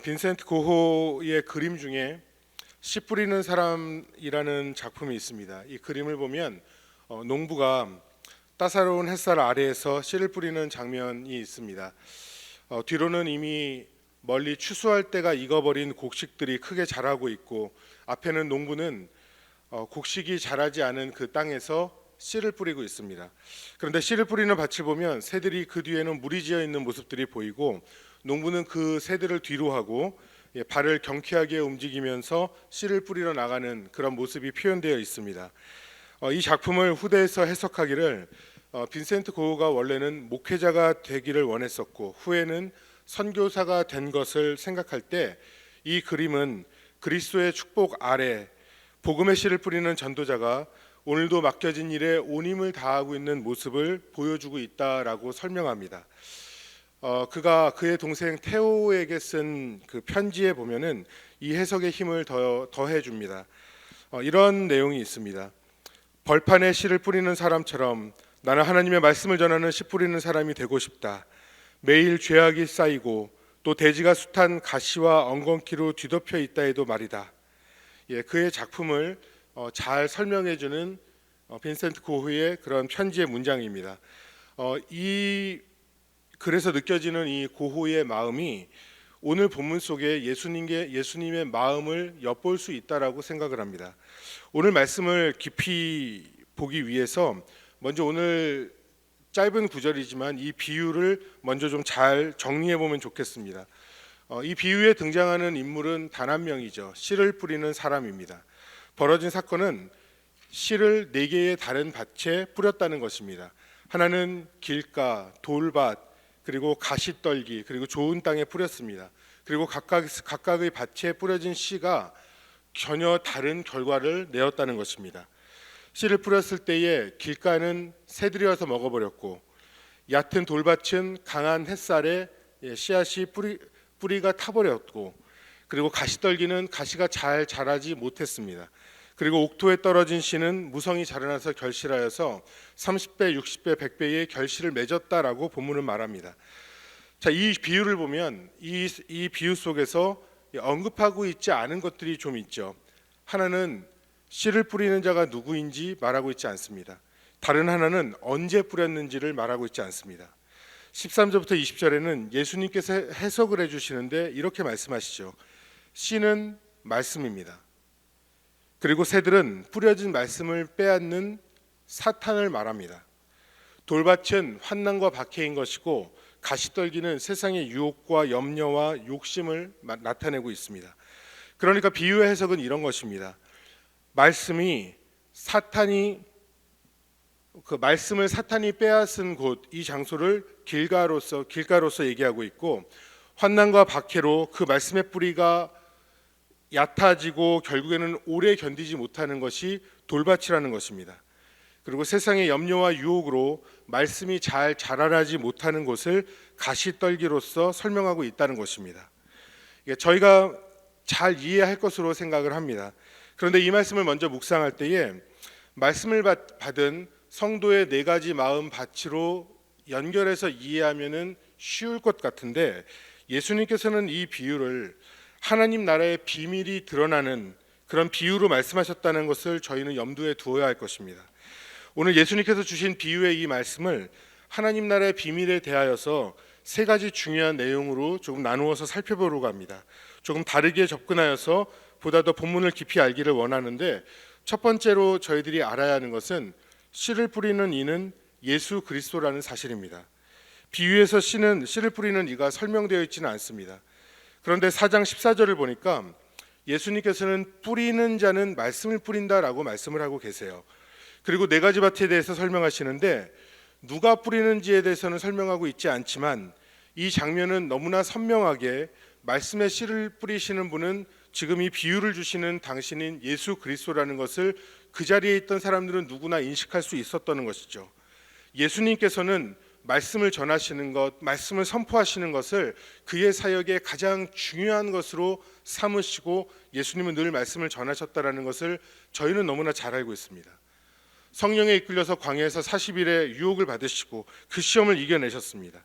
빈센트 고호의 그림 중에 씨 뿌리는 사람이라는 작품이 있습니다. 이 그림을 보면 농부가 따사로운 햇살 아래에서 씨를 뿌리는 장면이 있습니다. 뒤로는 이미 멀리 추수할 때가 익어버린 곡식들이 크게 자라고 있고, 앞에는 농부는 곡식이 자라지 않은 그 땅에서 씨를 뿌리고 있습니다. 그런데 씨를 뿌리는 밭을 보면 새들이 그 뒤에는 물이 지어 있는 모습들이 보이고, 농부는 그 새들을 뒤로 하고 발을 경쾌하게 움직이면서 씨를 뿌리러 나가는 그런 모습이 표현되어 있습니다. 이 작품을 후대에서 해석하기를 빈센트 고흐가 원래는 목회자가 되기를 원했었고 후에는 선교사가 된 것을 생각할 때 이 그림은 그리스도의 축복 아래 복음의 씨를 뿌리는 전도자가 오늘도 맡겨진 일에 온 힘을 다하고 있는 모습을 보여주고 있다라고 설명합니다. 그가 그의 동생 테오에게 쓴 그 편지에 보면은 이 해석의 힘을 더해 줍니다. 이런 내용이 있습니다. 벌판에 씨를 뿌리는 사람처럼 나는 하나님의 말씀을 전하는 씨 뿌리는 사람이 되고 싶다. 매일 죄악이 쌓이고 또 대지가 숱한 가시와 엉겅퀴로 뒤덮여 있다 해도 말이다. 그의 작품을 잘 설명해주는 빈센트 고흐의 그런 편지의 문장입니다. 그래서 느껴지는 이 고흐의 마음이 오늘 본문 속에 예수님의 마음을 엿볼 수 있다라고 생각을 합니다. 오늘 말씀을 깊이 보기 위해서 먼저 오늘 짧은 구절이지만 이 비유를 먼저 좀 잘 정리해 보면 좋겠습니다. 이 비유에 등장하는 인물은 단 한 명이죠. 씨를 뿌리는 사람입니다. 벌어진 사건은 씨를 4개의 다른 밭에 뿌렸다는 것입니다. 하나는 길가, 돌밭, 그리고 가시떨기, 그리고 좋은 땅에 뿌렸습니다. 그리고 각각의 밭에 뿌려진 씨가 전혀 다른 결과를 내었다는 것입니다. 씨를 뿌렸을 때에 길가는 새들이 와서 먹어버렸고, 얕은 돌밭은 강한 햇살에 씨앗이 뿌리가 타버렸고, 그리고 가시떨기는 가시가 잘 자라지 못했습니다. 그리고 옥토에 떨어진 씨는 무성이 자라나서 결실하여서 30배, 60배, 100배의 결실을 맺었다라고 본문은 말합니다. 자, 이 비유를 보면 이 비유 속에서 언급하고 있지 않은 것들이 좀 있죠. 하나는 씨를 뿌리는 자가 누구인지 말하고 있지 않습니다. 다른 하나는 언제 뿌렸는지를 말하고 있지 않습니다. 13절부터 20절에는 예수님께서 해석을 해주시는데 이렇게 말씀하시죠. 씨는 말씀입니다. 그리고 새들은 뿌려진 말씀을 빼앗는 사탄을 말합니다. 돌밭은 환난과 박해인 것이고 가시떨기는 세상의 유혹과 염려와 욕심을 나타내고 있습니다. 그러니까 비유의 해석은 이런 것입니다. 말씀을 사탄이 빼앗은 곳, 이 장소를 길가로서 얘기하고 있고, 환난과 박해로 그 말씀의 뿌리가 얕아지고 결국에는 오래 견디지 못하는 것이 돌밭이라는 것입니다. 그리고 세상의 염려와 유혹으로 말씀이 잘 자라나지 못하는 곳을 가시떨기로서 설명하고 있다는 것입니다. 저희가 잘 이해할 것으로 생각을 합니다. 그런데 이 말씀을 먼저 묵상할 때에 말씀을 받은 성도의 4가지 마음 밭으로 연결해서 이해하면은 쉬울 것 같은데, 예수님께서는 이 비유를 하나님 나라의 비밀이 드러나는 그런 비유로 말씀하셨다는 것을 저희는 염두에 두어야 할 것입니다. 오늘 예수님께서 주신 비유의 이 말씀을 하나님 나라의 비밀에 대하여서 3가지 중요한 내용으로 조금 나누어서 살펴보려고 합니다. 조금 다르게 접근하여서 보다 더 본문을 깊이 알기를 원하는데, 첫 번째로 저희들이 알아야 하는 것은 씨를 뿌리는 이는 예수 그리스도라는 사실입니다. 비유에서 씨를 뿌리는 이가 설명되어 있지는 않습니다. 그런데 4장 14절을 보니까 예수님께서는 뿌리는 자는 말씀을 뿌린다라고 말씀을 하고 계세요. 그리고 4가지 밭에 대해서 설명하시는데 누가 뿌리는지에 대해서는 설명하고 있지 않지만, 이 장면은 너무나 선명하게 말씀의 씨를 뿌리시는 분은 지금 이 비유를 주시는 당신인 예수 그리스도라는 것을 그 자리에 있던 사람들은 누구나 인식할 수 있었던 것이죠. 예수님께서는 말씀을 전하시는 것, 말씀을 선포하시는 것을 그의 사역의 가장 중요한 것으로 삼으시고 예수님은 늘 말씀을 전하셨다라는 것을 저희는 너무나 잘 알고 있습니다. 성령에 이끌려서 광야에서 40일의 유혹을 받으시고 그 시험을 이겨내셨습니다.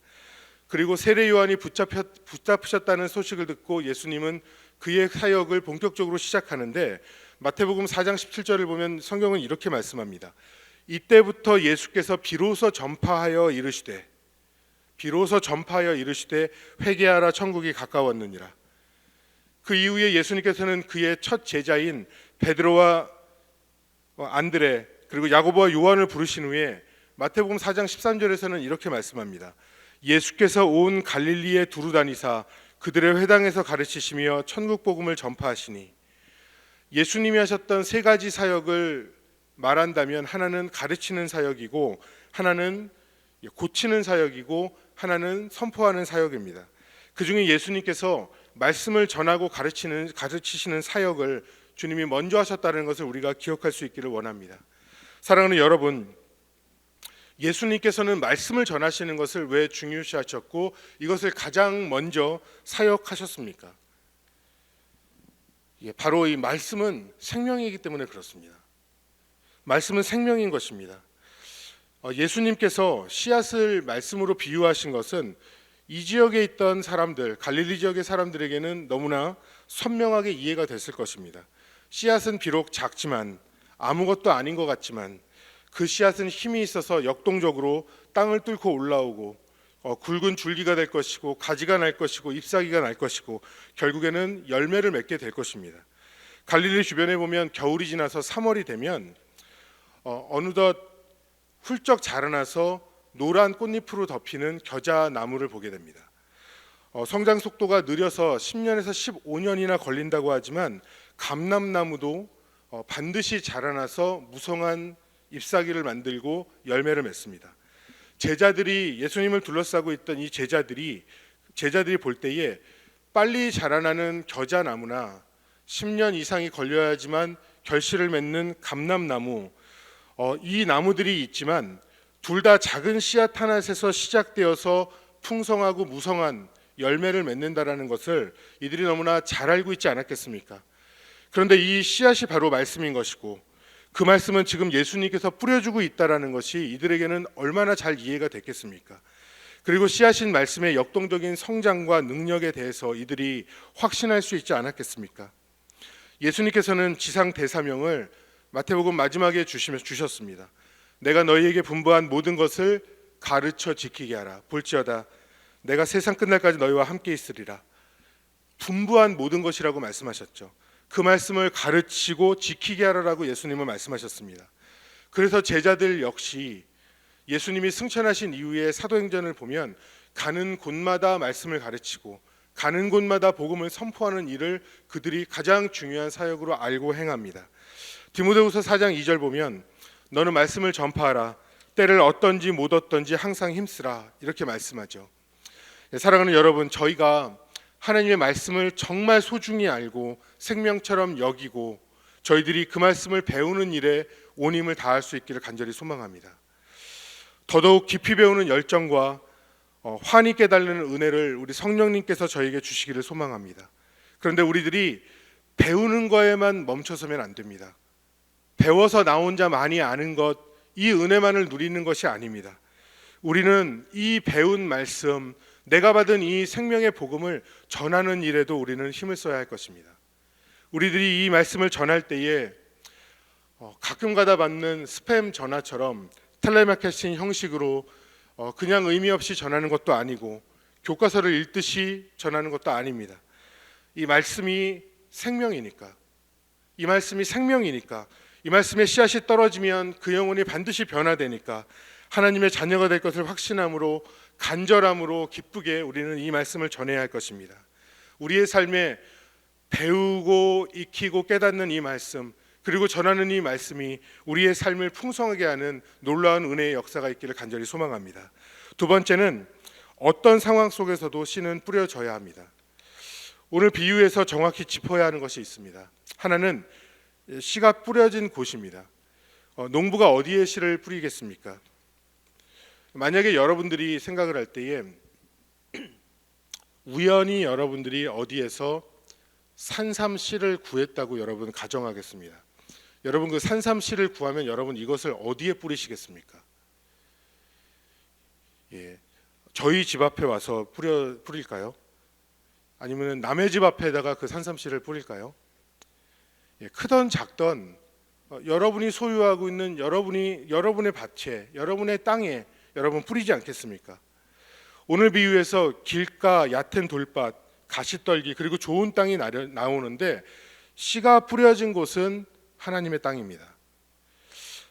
그리고 세례 요한이 붙잡히셨다는 소식을 듣고 예수님은 그의 사역을 본격적으로 시작하는데 마태복음 4장 17절을 보면 성경은 이렇게 말씀합니다. 이때부터 예수께서 비로소 전파하여 이르시되 회개하라 천국이 가까웠느니라. 그 이후에 예수님께서는 그의 첫 제자인 베드로와 안드레 그리고 야고보와 요한을 부르신 후에 마태복음 4장 13절에서는 이렇게 말씀합니다. 예수께서 온 갈릴리에 두루 다니사 그들의 회당에서 가르치시며 천국 복음을 전파하시니, 예수님이 하셨던 세 가지 사역을 말한다면 하나는 가르치는 사역이고, 하나는 고치는 사역이고, 하나는 선포하는 사역입니다. 그 중에 예수님께서 말씀을 전하고 가르치시는 사역을 주님이 먼저 하셨다는 것을 우리가 기억할 수 있기를 원합니다. 사랑하는 여러분, 예수님께서는 말씀을 전하시는 것을 왜 중요시하셨고 이것을 가장 먼저 사역하셨습니까? 바로 이 말씀은 생명이기 때문에 그렇습니다. 말씀은 생명인 것입니다. 예수님께서 씨앗을 말씀으로 비유하신 것은 이 지역에 있던 사람들, 갈릴리 지역의 사람들에게는 너무나 선명하게 이해가 됐을 것입니다. 씨앗은 비록 작지만, 아무것도 아닌 것 같지만 그 씨앗은 힘이 있어서 역동적으로 땅을 뚫고 올라오고 굵은 줄기가 될 것이고, 가지가 날 것이고, 잎사귀가 날 것이고, 결국에는 열매를 맺게 될 것입니다. 갈릴리 주변에 보면 겨울이 지나서 3월이 되면 어느덧 훌쩍 자라나서 노란 꽃잎으로 덮이는 겨자나무를 보게 됩니다. 성장 속도가 느려서 10년에서 15년이나 걸린다고 하지만 감람나무도 반드시 자라나서 무성한 잎사귀를 만들고 열매를 맺습니다. 제자들이, 예수님을 둘러싸고 있던 이 제자들이 볼 때에 빨리 자라나는 겨자나무나 10년 이상이 걸려야지만 결실을 맺는 감람나무, 이 나무들이 있지만 둘 다 작은 씨앗 하나에서 시작되어서 풍성하고 무성한 열매를 맺는다라는 것을 이들이 너무나 잘 알고 있지 않았겠습니까? 그런데 이 씨앗이 바로 말씀인 것이고, 그 말씀은 지금 예수님께서 뿌려주고 있다라는 것이 이들에게는 얼마나 잘 이해가 됐겠습니까? 그리고 씨앗인 말씀의 역동적인 성장과 능력에 대해서 이들이 확신할 수 있지 않았겠습니까? 예수님께서는 지상 대사명을 마태복음 마지막에 주셨습니다. 내가 너희에게 분부한 모든 것을 가르쳐 지키게 하라. 볼지어다 내가 세상 끝날까지 너희와 함께 있으리라. 분부한 모든 것이라고 말씀하셨죠. 그 말씀을 가르치고 지키게 하라라고 예수님은 말씀하셨습니다. 그래서 제자들 역시 예수님이 승천하신 이후에 사도행전을 보면 가는 곳마다 말씀을 가르치고 가는 곳마다 복음을 선포하는 일을 그들이 가장 중요한 사역으로 알고 행합니다. 디모데후서 4장 2절 보면 너는 말씀을 전파하라. 때를 얻든지 못 얻든지 항상 힘쓰라. 이렇게 말씀하죠. 사랑하는 여러분, 저희가 하나님의 말씀을 정말 소중히 알고 생명처럼 여기고 저희들이 그 말씀을 배우는 일에 온 힘을 다할 수 있기를 간절히 소망합니다. 더더욱 깊이 배우는 열정과 환히 깨달는 은혜를 우리 성령님께서 저에게 주시기를 소망합니다. 그런데 우리들이 배우는 거에만 멈춰서면 안 됩니다. 배워서 나 혼자 많이 아는 것, 이 은혜만을 누리는 것이 아닙니다. 우리는 이 배운 말씀, 내가 받은 이 생명의 복음을 전하는 일에도 우리는 힘을 써야 할 것입니다. 우리들이 이 말씀을 전할 때에 가끔가다 받는 스팸 전화처럼 텔레마케팅 형식으로 그냥 의미 없이 전하는 것도 아니고 교과서를 읽듯이 전하는 것도 아닙니다. 이 말씀이 생명이니까, 이 말씀이 생명이니까, 이 말씀의 씨앗이 떨어지면 그 영혼이 반드시 변화되니까 하나님의 자녀가 될 것을 확신함으로, 간절함으로 기쁘게 우리는 이 말씀을 전해야 할 것입니다. 우리의 삶에 배우고 익히고 깨닫는 이 말씀, 그리고 전하는 이 말씀이 우리의 삶을 풍성하게 하는 놀라운 은혜의 역사가 있기를 간절히 소망합니다. 두 번째는 어떤 상황 속에서도 씨는 뿌려져야 합니다. 오늘 비유에서 정확히 짚어야 하는 것이 있습니다. 하나는 씨가 뿌려진 곳입니다. 농부가 어디에 씨를 뿌리겠습니까? 만약에 여러분들이 생각을 할 때에 우연히 여러분들이 어디에서 산삼씨를 구했다고 여러분 가정하겠습니다. 여러분 그 산삼씨를 구하면 여러분 이것을 어디에 뿌리시겠습니까? 저희 집 앞에 와서 뿌릴까요? 아니면 남의 집 앞에다가 그 산삼씨를 뿌릴까요? 크던 작던 여러분이 소유하고 있는 여러분의 밭에, 여러분의 땅에 여러분 뿌리지 않겠습니까? 오늘 비유에서 길가, 얕은 돌밭, 가시떨기 그리고 좋은 땅이 나오는데 씨가 뿌려진 곳은 하나님의 땅입니다.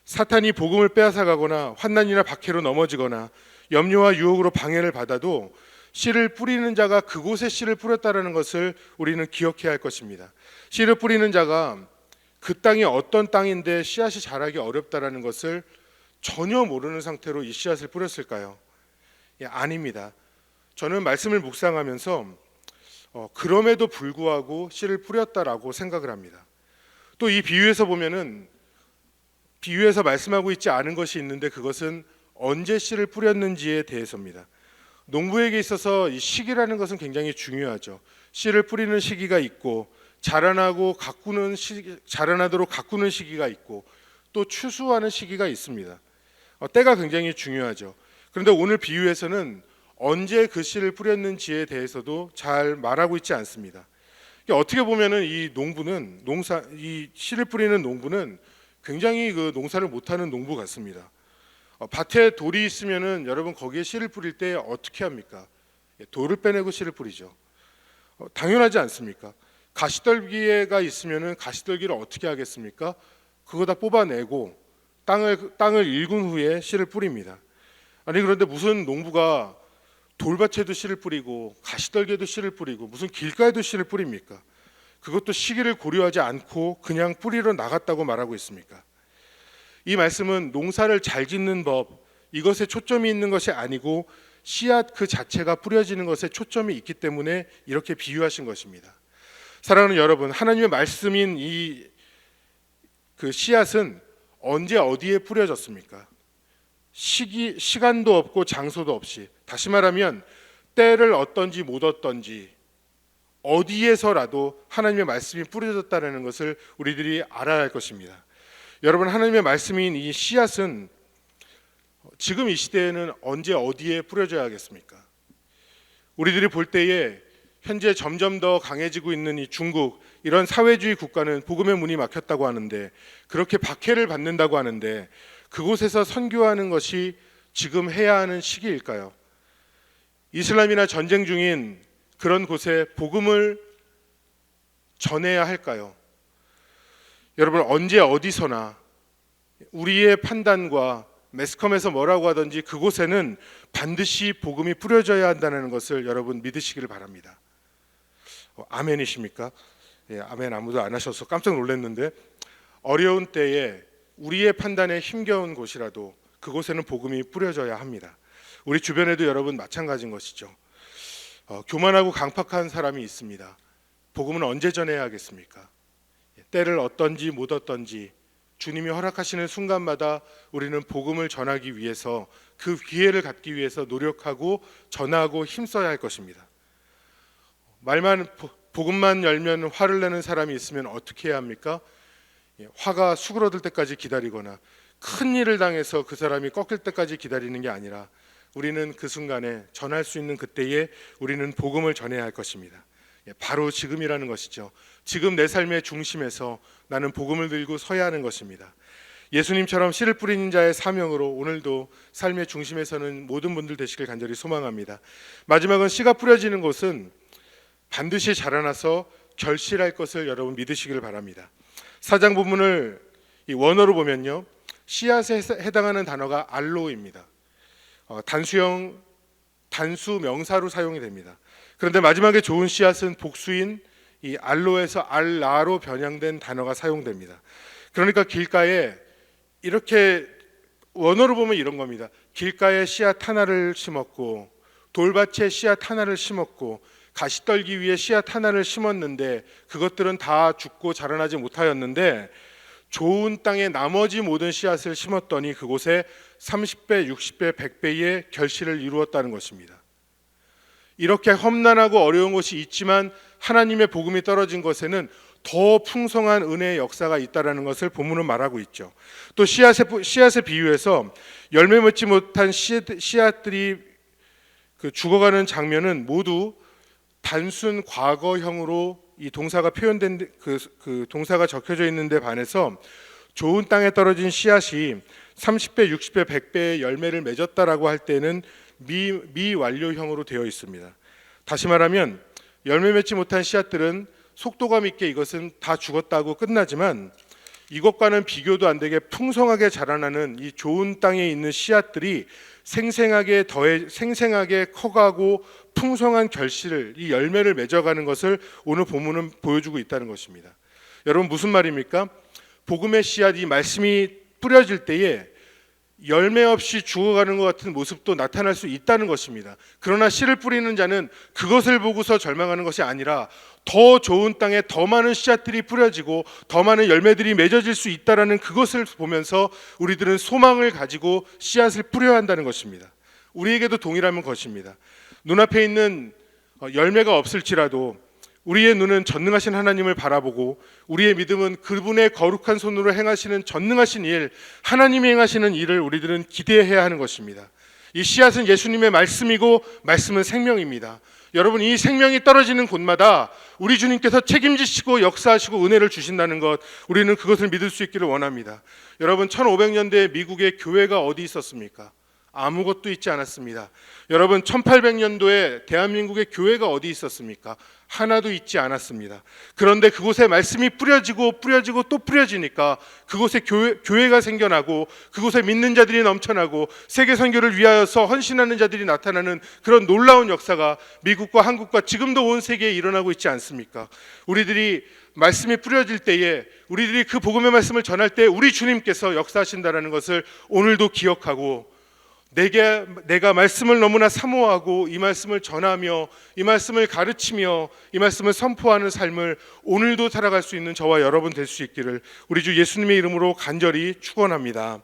사탄이 복음을 빼앗아가거나 환난이나 박해로 넘어지거나 염려와 유혹으로 방해를 받아도 씨를 뿌리는 자가 그곳에 씨를 뿌렸다는 것을 우리는 기억해야 할 것입니다. 씨를 뿌리는 자가 그 땅이 어떤 땅인데 씨앗이 자라기 어렵다라는 것을 전혀 모르는 상태로 이 씨앗을 뿌렸을까요? 아닙니다. 저는 말씀을 묵상하면서 그럼에도 불구하고 씨를 뿌렸다라고 생각을 합니다. 또 이 비유에서 보면은 비유에서 말씀하고 있지 않은 것이 있는데 그것은 언제 씨를 뿌렸는지에 대해서입니다. 농부에게 있어서 이 시기라는 것은 굉장히 중요하죠. 씨를 뿌리는 시기가 있고 자라나도록 가꾸는 시기가 있고 또 추수하는 시기가 있습니다. 때가 굉장히 중요하죠. 그런데 오늘 비유에서는 언제 그 씨를 뿌렸는지에 대해서도 잘 말하고 있지 않습니다. 어떻게 보면은 이 씨를 뿌리는 농부는 굉장히 그 농사를 못하는 농부 같습니다. 밭에 돌이 있으면은 여러분 거기에 씨를 뿌릴 때 어떻게 합니까? 돌을 빼내고 씨를 뿌리죠. 당연하지 않습니까? 가시떨기가 있으면은 가시떨기를 어떻게 하겠습니까? 그거 다 뽑아내고 땅을 일군 후에 씨를 뿌립니다. 아니 그런데 무슨 농부가 돌밭에도 씨를 뿌리고 가시떨기에도 씨를 뿌리고 무슨 길가에도 씨를 뿌립니까? 그것도 시기를 고려하지 않고 그냥 뿌리러 나갔다고 말하고 있습니까? 이 말씀은 농사를 잘 짓는 법, 이것에 초점이 있는 것이 아니고 씨앗 그 자체가 뿌려지는 것에 초점이 있기 때문에 이렇게 비유하신 것입니다. 사랑하는 여러분, 하나님의 말씀인 그 씨앗은 언제 어디에 뿌려졌습니까? 시간도 없고 장소도 없이, 다시 말하면 때를 얻던지 못 얻던지 어디에서라도 하나님의 말씀이 뿌려졌다는 것을 우리들이 알아야 할 것입니다. 여러분, 하나님의 말씀인 이 씨앗은 지금 이 시대에는 언제 어디에 뿌려져야겠습니까? 우리들이 볼 때에 현재 점점 더 강해지고 있는 이 중국, 이런 사회주의 국가는 복음의 문이 막혔다고 하는데, 그렇게 박해를 받는다고 하는데 그곳에서 선교하는 것이 지금 해야 하는 시기일까요? 이슬람이나 전쟁 중인 그런 곳에 복음을 전해야 할까요? 여러분, 언제 어디서나 우리의 판단과 매스컴에서 뭐라고 하든지 그곳에는 반드시 복음이 뿌려져야 한다는 것을 여러분 믿으시기를 바랍니다. 아멘이십니까? 예, 아멘 아무도 안 하셔서 깜짝 놀랐는데, 어려운 때에 우리의 판단에 힘겨운 곳이라도 그곳에는 복음이 뿌려져야 합니다. 우리 주변에도 여러분 마찬가지인 것이죠. 교만하고 강팍한 사람이 있습니다. 복음은 언제 전해야 하겠습니까? 때를 얻던지 못 얻던지 주님이 허락하시는 순간마다 우리는 복음을 전하기 위해서, 그 기회를 갖기 위해서 노력하고 전하고 힘써야 할 것입니다. 복음만 열면 화를 내는 사람이 있으면 어떻게 해야 합니까? 화가 수그러들 때까지 기다리거나 큰 일을 당해서 그 사람이 꺾일 때까지 기다리는 게 아니라 우리는 그 순간에 전할 수 있는 그때에 우리는 복음을 전해야 할 것입니다. 바로 지금이라는 것이죠. 지금 내 삶의 중심에서 나는 복음을 들고 서야 하는 것입니다. 예수님처럼 씨를 뿌리는 자의 사명으로 오늘도 삶의 중심에서는 모든 분들 되시길 간절히 소망합니다. 마지막은 씨가 뿌려지는 곳은 반드시 자라나서 결실할 것을 여러분 믿으시길 바랍니다. 4장 부분을 이 원어로 보면요, 씨앗에 해당하는 단어가 알로입니다. 단수 명사로 사용이 됩니다. 그런데 마지막에 좋은 씨앗은 복수인 이 알로에서 알라로 변형된 단어가 사용됩니다. 그러니까 길가에, 이렇게 원어로 보면 이런 겁니다. 길가에 씨앗 하나를 심었고 돌밭에 씨앗 하나를 심었고 가시떨기 위에 씨앗 하나를 심었는데 그것들은 다 죽고 자라나지 못하였는데 좋은 땅에 나머지 모든 씨앗을 심었더니 그곳에 30배, 60배, 100배의 결실을 이루었다는 것입니다. 이렇게 험난하고 어려운 곳이 있지만 하나님의 복음이 떨어진 것에는 더 풍성한 은혜의 역사가 있다는 것을 본문은 말하고 있죠. 또 씨앗의 비유에서 열매 맺지 못한 씨앗들이 그 죽어가는 장면은 모두 단순 과거형으로 이 동사가 표현된 그 동사가 적혀져 있는데 반해서 좋은 땅에 떨어진 씨앗이 30배, 60배, 100배의 열매를 맺었다라고 할 때는 미완료형으로 되어 있습니다. 다시 말하면 열매 맺지 못한 씨앗들은 속도감 있게 이것은 다 죽었다고 끝나지만 이것과는 비교도 안 되게 풍성하게 자라나는 이 좋은 땅에 있는 씨앗들이 생생하게 커가고 풍성한 결실을, 이 열매를 맺어가는 것을 오늘 본문은 보여주고 있다는 것입니다. 여러분, 무슨 말입니까? 복음의 씨앗, 이 말씀이 뿌려질 때에 열매 없이 죽어가는 것 같은 모습도 나타날 수 있다는 것입니다. 그러나 씨를 뿌리는 자는 그것을 보고서 절망하는 것이 아니라 더 좋은 땅에 더 많은 씨앗들이 뿌려지고 더 많은 열매들이 맺어질 수 있다는 그것을 보면서 우리들은 소망을 가지고 씨앗을 뿌려야 한다는 것입니다. 우리에게도 동일한 것입니다. 눈앞에 있는 열매가 없을지라도 우리의 눈은 전능하신 하나님을 바라보고 우리의 믿음은 그분의 거룩한 손으로 행하시는 전능하신 일, 하나님이 행하시는 일을 우리들은 기대해야 하는 것입니다. 이 씨앗은 예수님의 말씀이고 말씀은 생명입니다. 여러분, 이 생명이 떨어지는 곳마다 우리 주님께서 책임지시고 역사하시고 은혜를 주신다는 것, 우리는 그것을 믿을 수 있기를 원합니다. 여러분, 1500년대 미국의 교회가 어디 있었습니까? 아무것도 있지 않았습니다. 여러분, 1800년도에 대한민국의 교회가 어디 있었습니까? 하나도 있지 않았습니다. 그런데 그곳에 말씀이 뿌려지고 또 뿌려지니까 그곳에 교회가 생겨나고 그곳에 믿는 자들이 넘쳐나고 세계 선교를 위하여서 헌신하는 자들이 나타나는 그런 놀라운 역사가 미국과 한국과 지금도 온 세계에 일어나고 있지 않습니까? 우리들이 말씀이 뿌려질 때에, 우리들이 그 복음의 말씀을 전할 때 우리 주님께서 역사하신다는 것을 오늘도 기억하고, 내가 말씀을 너무나 사모하고 이 말씀을 전하며 이 말씀을 가르치며 이 말씀을 선포하는 삶을 오늘도 살아갈 수 있는 저와 여러분 될 수 있기를 우리 주 예수님의 이름으로 간절히 축원합니다.